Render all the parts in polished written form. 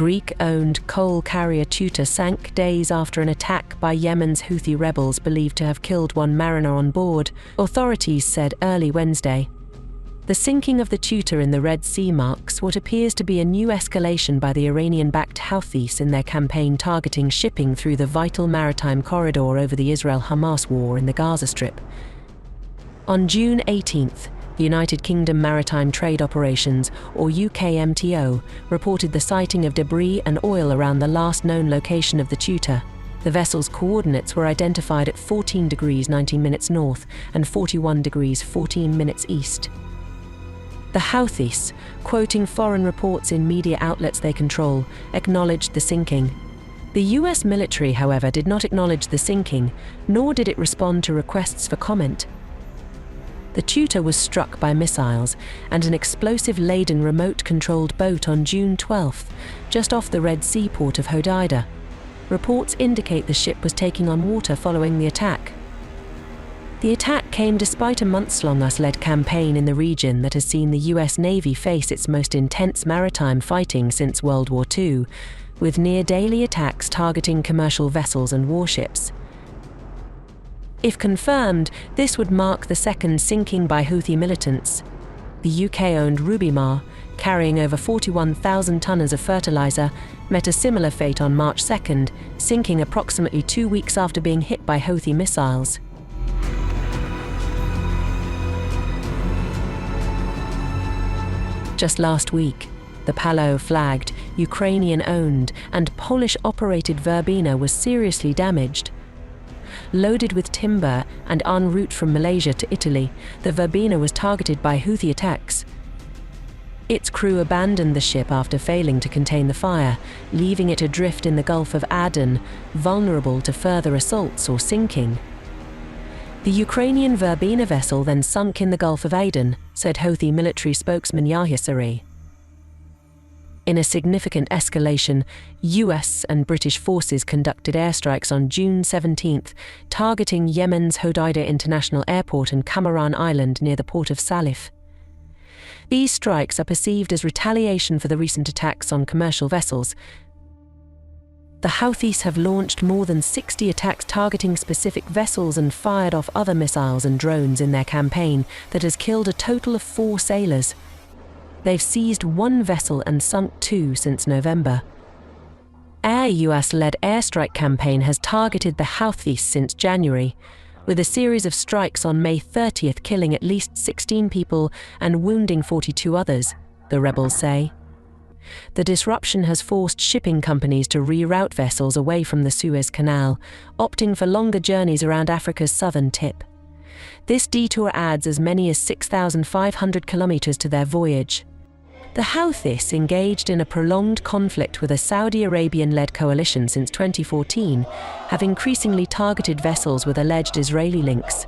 Greek-owned coal carrier Tutor sank days after an attack by Yemen's Houthi rebels believed to have killed one mariner on board, authorities said early Wednesday. The sinking of the Tutor in the Red Sea marks what appears to be a new escalation by the Iranian-backed Houthis in their campaign targeting shipping through the vital maritime corridor over the Israel-Hamas war in the Gaza Strip. On June 18th, the United Kingdom Maritime Trade Operations, or UKMTO, reported the sighting of debris and oil around the last known location of the Tutor. The vessel's coordinates were identified at 14 degrees 19 minutes north and 41 degrees 14 minutes east. The Houthis, quoting foreign reports in media outlets they control, acknowledged the sinking. The US military, however, did not acknowledge the sinking, nor did it respond to requests for comment. The Tutor was struck by missiles and an explosive-laden remote-controlled boat on June 12th, just off the Red Sea port of Hodeida. Reports indicate the ship was taking on water following the attack. The attack came despite a months-long US-led campaign in the region that has seen the US Navy face its most intense maritime fighting since World War II, with near-daily attacks targeting commercial vessels and warships. If confirmed, this would mark the second sinking by Houthi militants. The UK-owned Rubimar, carrying over 41,000 tonnes of fertilizer, met a similar fate on March 2nd, sinking approximately 2 weeks after being hit by Houthi missiles. Just last week, the Palo-flagged, Ukrainian-owned and Polish-operated Verbena was seriously damaged. Loaded with timber and en route from Malaysia to Italy, the Verbena was targeted by Houthi attacks. Its crew abandoned the ship after failing to contain the fire, leaving it adrift in the Gulf of Aden, vulnerable to further assaults or sinking. The Ukrainian Verbena vessel then sunk in the Gulf of Aden, said Houthi military spokesman Yahya Saree. In a significant escalation, US and British forces conducted airstrikes on June 17th, targeting Yemen's Hodeida International Airport and Kamaran Island near the port of Salif. These strikes are perceived as retaliation for the recent attacks on commercial vessels. The Houthis have launched more than 60 attacks targeting specific vessels and fired off other missiles and drones in their campaign that has killed a total of 4 sailors. They've seized 1 vessel and sunk 2 since November. Our US-led airstrike campaign has targeted the Houthis since January, with a series of strikes on May 30th killing at least 16 people and wounding 42 others, the rebels say. The disruption has forced shipping companies to reroute vessels away from the Suez Canal, opting for longer journeys around Africa's southern tip. This detour adds as many as 6,500 kilometers to their voyage. The Houthis, engaged in a prolonged conflict with a Saudi Arabian-led coalition since 2014, have increasingly targeted vessels with alleged Israeli links.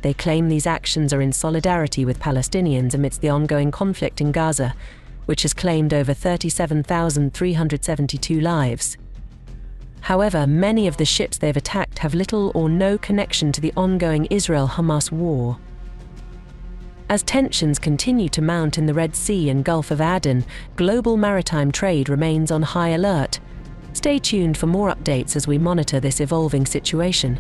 They claim these actions are in solidarity with Palestinians amidst the ongoing conflict in Gaza, which has claimed over 37,372 lives. However, many of the ships they've attacked have little or no connection to the ongoing Israel-Hamas war. As tensions continue to mount in the Red Sea and Gulf of Aden, global maritime trade remains on high alert. Stay tuned for more updates as we monitor this evolving situation.